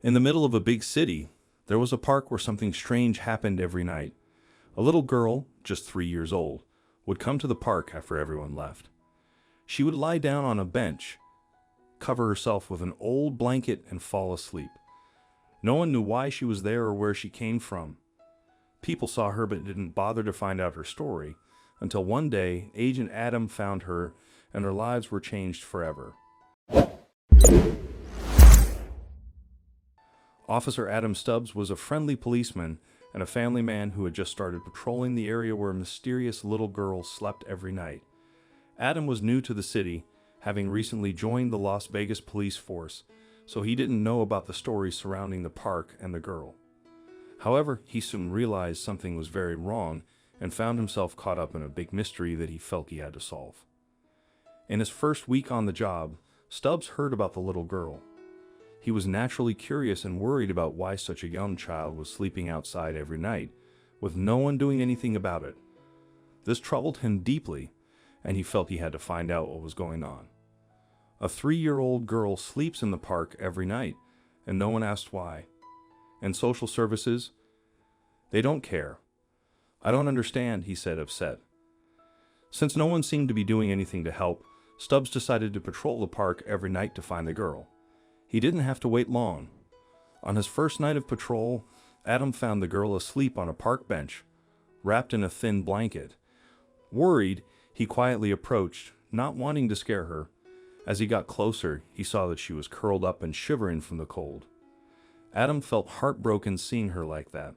In the middle of a big city, there was a park where something strange happened every night. A little girl, just 3 years old, would come to the park after everyone left. She would lie down on a bench, cover herself with an old blanket, and fall asleep. No one knew why she was there or where she came from. People saw her but didn't bother to find out her story, until one day Agent Adam found her and their lives were changed forever. Officer Adam Stubbs was a friendly policeman and a family man who had just started patrolling the area where a mysterious little girl slept every night. Adam was new to the city, having recently joined the Las Vegas police force, so he didn't know about the stories surrounding the park and the girl. However, he soon realized something was very wrong and found himself caught up in a big mystery that he felt he had to solve. In his first week on the job, Stubbs heard about the little girl. He was naturally curious and worried about why such a young child was sleeping outside every night, with no one doing anything about it. This troubled him deeply, and he felt he had to find out what was going on. A 3-year-old girl sleeps in the park every night, and no one asked why. And social services? They don't care. I don't understand, he said, upset. Since no one seemed to be doing anything to help, Stubbs decided to patrol the park every night to find the girl. He didn't have to wait long. On his first night of patrol, Adam found the girl asleep on a park bench, wrapped in a thin blanket. Worried, he quietly approached, not wanting to scare her. As he got closer, he saw that she was curled up and shivering from the cold. Adam felt heartbroken seeing her like that.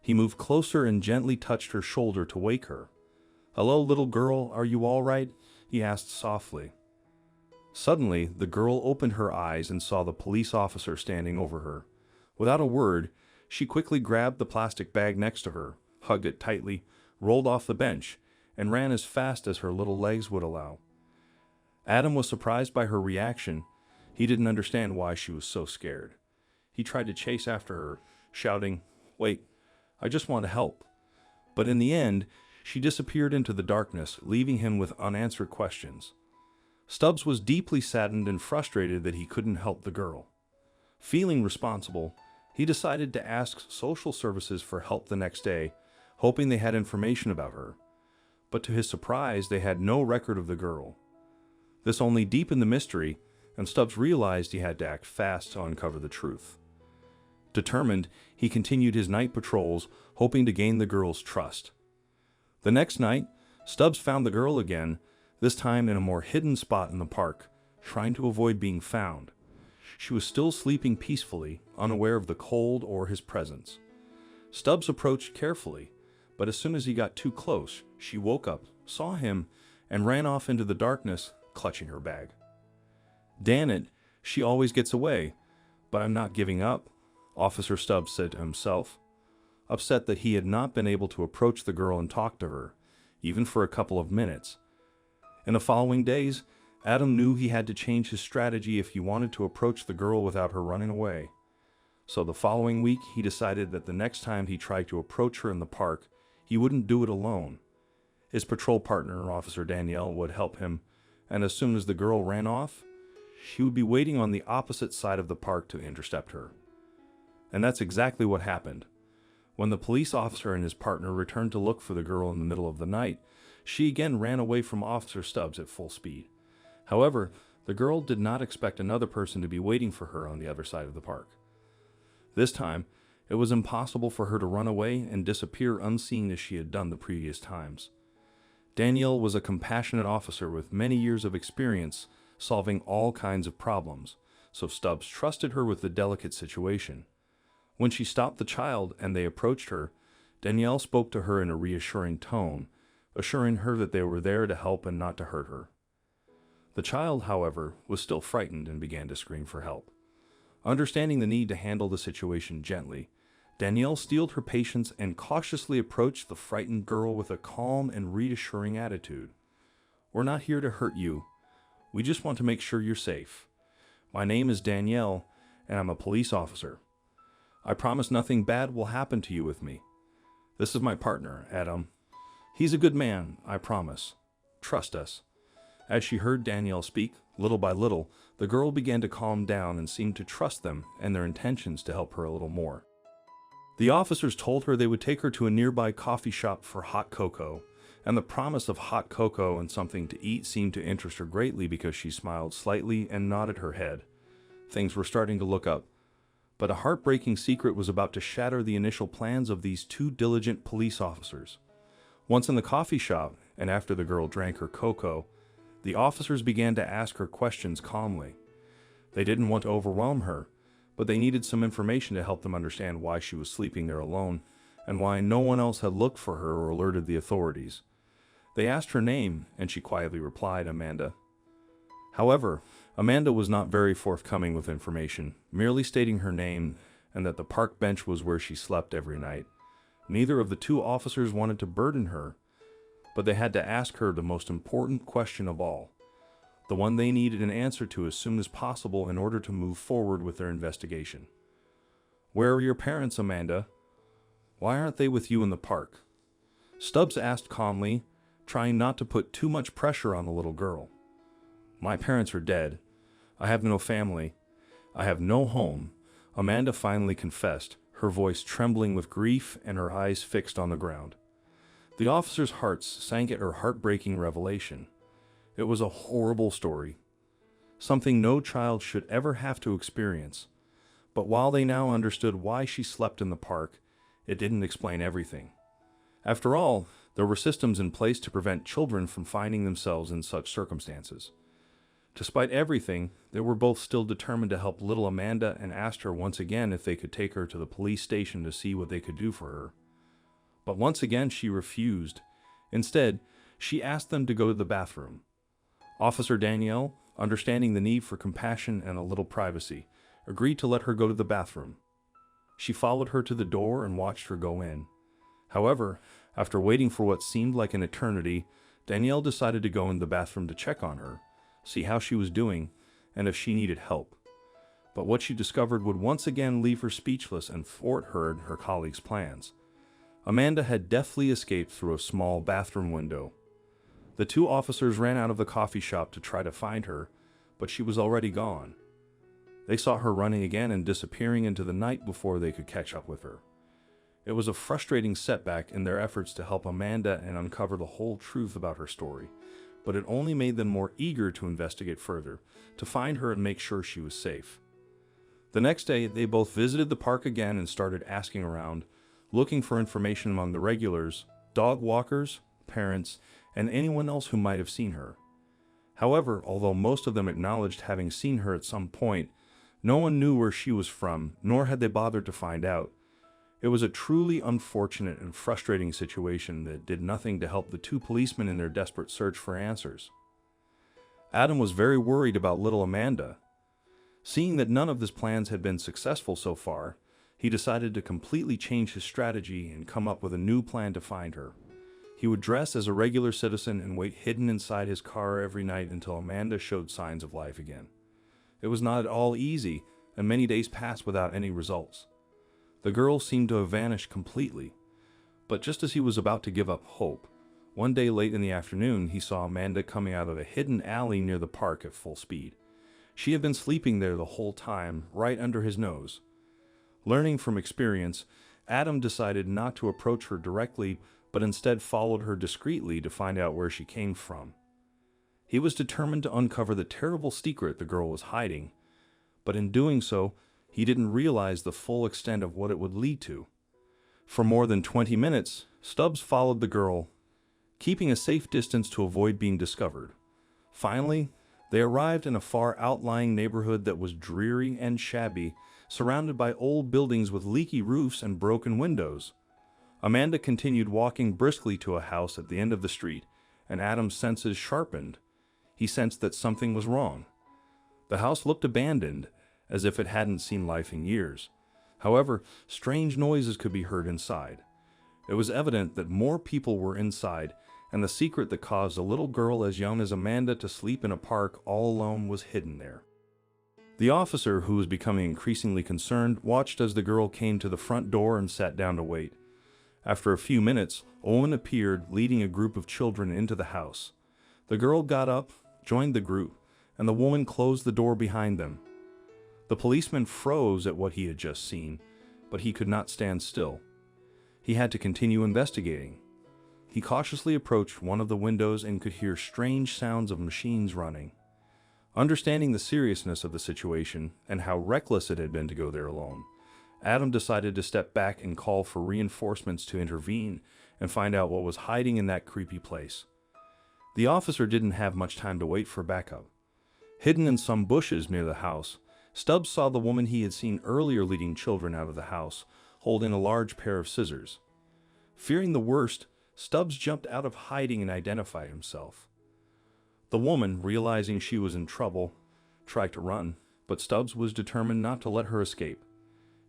He moved closer and gently touched her shoulder to wake her. "Hello, little girl, are you all right?" he asked softly. Suddenly, the girl opened her eyes and saw the police officer standing over her. Without a word, she quickly grabbed the plastic bag next to her, hugged it tightly, rolled off the bench, and ran as fast as her little legs would allow. Adam was surprised by her reaction. He didn't understand why she was so scared. He tried to chase after her, shouting, "Wait, I just want to help." But in the end, she disappeared into the darkness, leaving him with unanswered questions. Stubbs was deeply saddened and frustrated that he couldn't help the girl. Feeling responsible, he decided to ask social services for help the next day, hoping they had information about her. But to his surprise, they had no record of the girl. This only deepened the mystery, and Stubbs realized he had to act fast to uncover the truth. Determined, he continued his night patrols, hoping to gain the girl's trust. The next night, Stubbs found the girl again, this time in a more hidden spot in the park, trying to avoid being found. She was still sleeping peacefully, unaware of the cold or his presence. Stubbs approached carefully, but as soon as he got too close, she woke up, saw him, and ran off into the darkness, clutching her bag. "Damn it, she always gets away, but I'm not giving up," Officer Stubbs said to himself, upset that he had not been able to approach the girl and talk to her, even for a couple of minutes. In the following days, Adam knew he had to change his strategy if he wanted to approach the girl without her running away. So the following week, he decided that the next time he tried to approach her in the park, he wouldn't do it alone. His patrol partner, Officer Danielle, would help him, and as soon as the girl ran off, she would be waiting on the opposite side of the park to intercept her. And that's exactly what happened. When the police officer and his partner returned to look for the girl in the middle of the night, she again ran away from Officer Stubbs at full speed. However, the girl did not expect another person to be waiting for her on the other side of the park. This time, it was impossible for her to run away and disappear unseen as she had done the previous times. Danielle was a compassionate officer with many years of experience solving all kinds of problems, so Stubbs trusted her with the delicate situation. When she stopped the child and they approached her, Danielle spoke to her in a reassuring tone, assuring her that they were there to help and not to hurt her. The child, however, was still frightened and began to scream for help. Understanding the need to handle the situation gently, Danielle steeled her patience and cautiously approached the frightened girl with a calm and reassuring attitude. "We're not here to hurt you. We just want to make sure you're safe. My name is Danielle, and I'm a police officer. I promise nothing bad will happen to you with me. This is my partner, Adam. He's a good man, I promise. Trust us." As she heard Danielle speak, Little by little, the girl began to calm down and seemed to trust them and their intentions to help her a little more. The officers told her they would take her to a nearby coffee shop for hot cocoa, and the promise of hot cocoa and something to eat seemed to interest her greatly because she smiled slightly and nodded her head. Things were starting to look up, but a heartbreaking secret was about to shatter the initial plans of these two diligent police officers. Once in the coffee shop, and after the girl drank her cocoa, the officers began to ask her questions calmly. They didn't want to overwhelm her, but they needed some information to help them understand why she was sleeping there alone, and why no one else had looked for her or alerted the authorities. They asked her name, and she quietly replied, Amanda. However, Amanda was not very forthcoming with information, merely stating her name and that the park bench was where she slept every night. Neither of the two officers wanted to burden her, but they had to ask her the most important question of all, the one they needed an answer to as soon as possible in order to move forward with their investigation. Where are your parents, Amanda? Why aren't they with you in the park? Stubbs asked calmly, trying not to put too much pressure on the little girl. My parents are dead. I have no family. I have no home, Amanda finally confessed, her voice trembling with grief and her eyes fixed on the ground. The officers' hearts sank at her heartbreaking revelation. It was a horrible story, something no child should ever have to experience. But while they now understood why she slept in the park, it didn't explain everything. After all, there were systems in place to prevent children from finding themselves in such circumstances. Despite everything, they were both still determined to help little Amanda and asked her once again if they could take her to the police station to see what they could do for her. But once again she refused. Instead, she asked them to go to the bathroom. Officer Danielle, understanding the need for compassion and a little privacy, agreed to let her go to the bathroom. She followed her to the door and watched her go in. However, after waiting for what seemed like an eternity, Danielle decided to go in the bathroom to check on her, see how she was doing, and if she needed help. But what she discovered would once again leave her speechless and thwart her and her colleagues' plans. Amanda had deftly escaped through a small bathroom window. The two officers ran out of the coffee shop to try to find her, but she was already gone. They saw her running again and disappearing into the night before they could catch up with her. It was a frustrating setback in their efforts to help Amanda and uncover the whole truth about her story, but it only made them more eager to investigate further, to find her and make sure she was safe. The next day, they both visited the park again and started asking around, looking for information among the regulars, dog walkers, parents, and anyone else who might have seen her. However, although most of them acknowledged having seen her at some point, no one knew where she was from, nor had they bothered to find out. It was a truly unfortunate and frustrating situation that did nothing to help the two policemen in their desperate search for answers. Adam was very worried about little Amanda. Seeing that none of his plans had been successful so far, he decided to completely change his strategy and come up with a new plan to find her. He would dress as a regular citizen and wait hidden inside his car every night until Amanda showed signs of life again. It was not at all easy, and many days passed without any results. The girl seemed to have vanished completely, but just as he was about to give up hope, one day late in the afternoon he saw Amanda coming out of a hidden alley near the park at full speed. She had been sleeping there the whole time, right under his nose. Learning from experience, Adam decided not to approach her directly, but instead followed her discreetly to find out where she came from. He was determined to uncover the terrible secret the girl was hiding, but in doing so, he didn't realize the full extent of what it would lead to. For more than 20 minutes, Stubbs followed the girl, keeping a safe distance to avoid being discovered. Finally, they arrived in a far outlying neighborhood that was dreary and shabby, surrounded by old buildings with leaky roofs and broken windows. Amanda continued walking briskly to a house at the end of the street, and Adam's senses sharpened. He sensed that something was wrong. The house looked abandoned, as if it hadn't seen life in years. However, strange noises could be heard inside. It was evident that more people were inside, and the secret that caused a little girl as young as Amanda to sleep in a park all alone was hidden there. The officer, who was becoming increasingly concerned, watched as the girl came to the front door and sat down to wait. After a few minutes, Owen appeared, leading a group of children into the house. The girl got up, joined the group, and the woman closed the door behind them. The policeman froze at what he had just seen, but he could not stand still. He had to continue investigating. He cautiously approached one of the windows and could hear strange sounds of machines running. Understanding the seriousness of the situation and how reckless it had been to go there alone, Adam decided to step back and call for reinforcements to intervene and find out what was hiding in that creepy place. The officer didn't have much time to wait for backup. Hidden in some bushes near the house, Stubbs saw the woman he had seen earlier leading children out of the house, holding a large pair of scissors. Fearing the worst, Stubbs jumped out of hiding and identified himself. The woman, realizing she was in trouble, tried to run, but Stubbs was determined not to let her escape.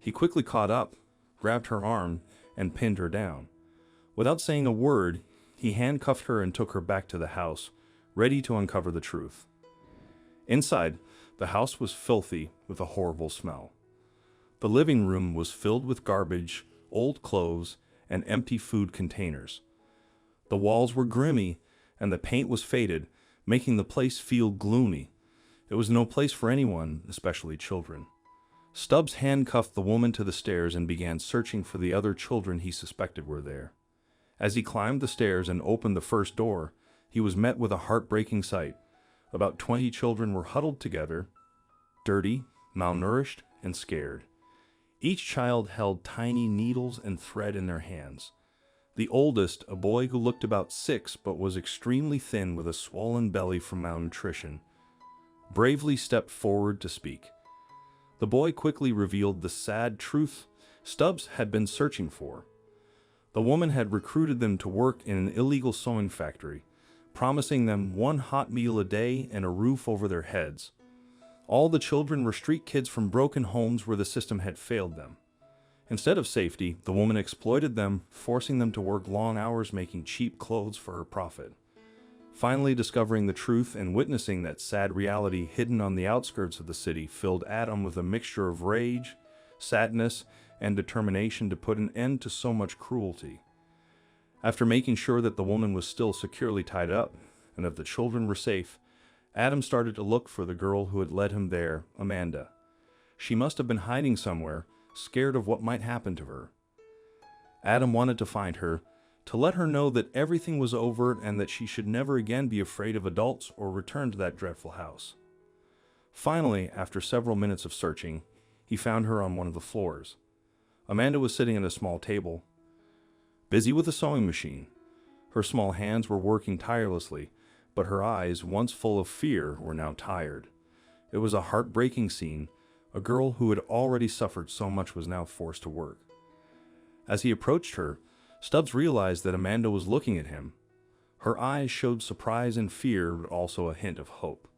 He quickly caught up, grabbed her arm, and pinned her down. Without saying a word, he handcuffed her and took her back to the house, ready to uncover the truth. Inside, the house was filthy with a horrible smell. The living room was filled with garbage, old clothes, and empty food containers. The walls were grimy, and the paint was faded, making the place feel gloomy. It was no place for anyone, especially children. Stubbs handcuffed the woman to the stairs and began searching for the other children he suspected were there. As he climbed the stairs and opened the first door, he was met with a heartbreaking sight. About 20 children were huddled together, dirty, malnourished, and scared. Each child held tiny needles and thread in their hands. The oldest, a boy who looked about 6 but was extremely thin with a swollen belly from malnutrition, bravely stepped forward to speak. The boy quickly revealed the sad truth Stubbs had been searching for. The woman had recruited them to work in an illegal sewing factory, promising them one hot meal a day and a roof over their heads. All the children were street kids from broken homes where the system had failed them. Instead of safety, the woman exploited them, forcing them to work long hours making cheap clothes for her profit. Finally discovering the truth and witnessing that sad reality hidden on the outskirts of the city filled Adam with a mixture of rage, sadness, and determination to put an end to so much cruelty. After making sure that the woman was still securely tied up and that the children were safe, Adam started to look for the girl who had led him there, Amanda. She must have been hiding somewhere, scared of what might happen to her. Adam wanted to find her, to let her know that everything was over and that she should never again be afraid of adults or return to that dreadful house. Finally, after several minutes of searching, he found her on one of the floors. Amanda was sitting at a small table, busy with a sewing machine. Her small hands were working tirelessly, but her eyes, once full of fear, were now tired. It was a heartbreaking scene. A girl who had already suffered so much was now forced to work. As he approached her, Stubbs realized that Amanda was looking at him. Her eyes showed surprise and fear, but also a hint of hope.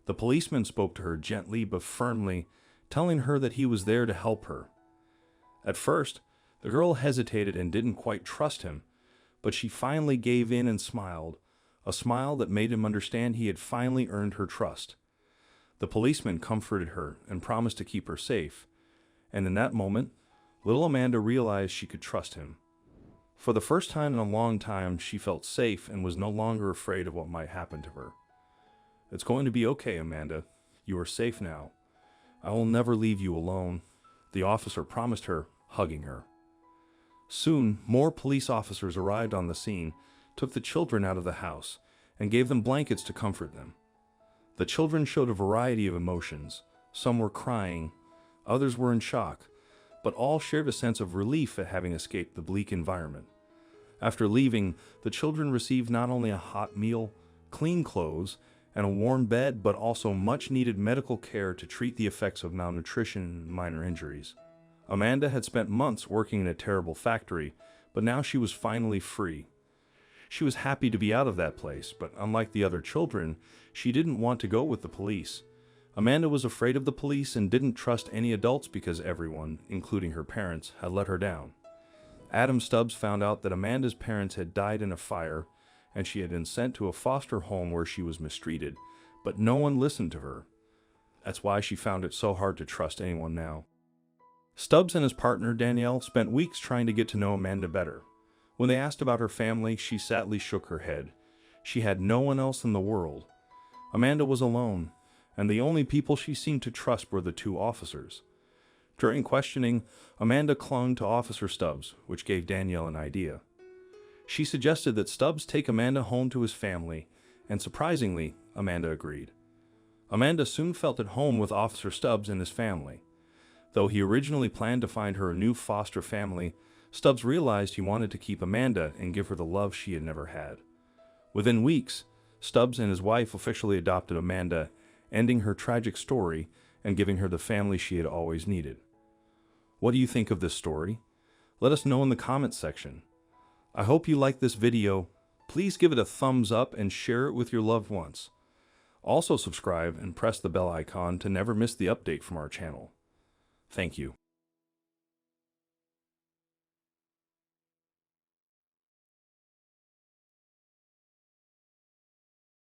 The policeman spoke to her gently but firmly, telling her that he was there to help her. At first, the girl hesitated and didn't quite trust him, but she finally gave in and smiled, a smile that made him understand he had finally earned her trust. The policeman comforted her and promised to keep her safe, and in that moment, little Amanda realized she could trust him. For the first time in a long time, she felt safe and was no longer afraid of what might happen to her. "It's going to be okay, Amanda. You are safe now. I will never leave you alone," the officer promised her, hugging her. Soon, more police officers arrived on the scene, took the children out of the house, and gave them blankets to comfort them. The children showed a variety of emotions. Some were crying, others were in shock, but all shared a sense of relief at having escaped the bleak environment. After leaving, the children received not only a hot meal, clean clothes, and a warm bed, but also much-needed medical care to treat the effects of malnutrition and minor injuries. Amanda had spent months working in a terrible factory, but now she was finally free. She was happy to be out of that place, but unlike the other children, she didn't want to go with the police. Amanda was afraid of the police and didn't trust any adults because everyone, including her parents, had let her down. Adam Stubbs found out that Amanda's parents had died in a fire, and she had been sent to a foster home where she was mistreated, but no one listened to her. That's why she found it so hard to trust anyone now. Stubbs and his partner, Danielle, spent weeks trying to get to know Amanda better. When they asked about her family, she sadly shook her head. She had no one else in the world. Amanda was alone, and the only people she seemed to trust were the two officers. During questioning, Amanda clung to Officer Stubbs, which gave Danielle an idea. She suggested that Stubbs take Amanda home to his family, and surprisingly, Amanda agreed. Amanda soon felt at home with Officer Stubbs and his family. Though he originally planned to find her a new foster family, Stubbs realized he wanted to keep Amanda and give her the love she had never had. Within weeks, Stubbs and his wife officially adopted Amanda, ending her tragic story and giving her the family she had always needed. What do you think of this story? Let us know in the comments section. I hope you liked this video. Please give it a thumbs up and share it with your loved ones. Also subscribe and press the bell icon to never miss the update from our channel. Thank you.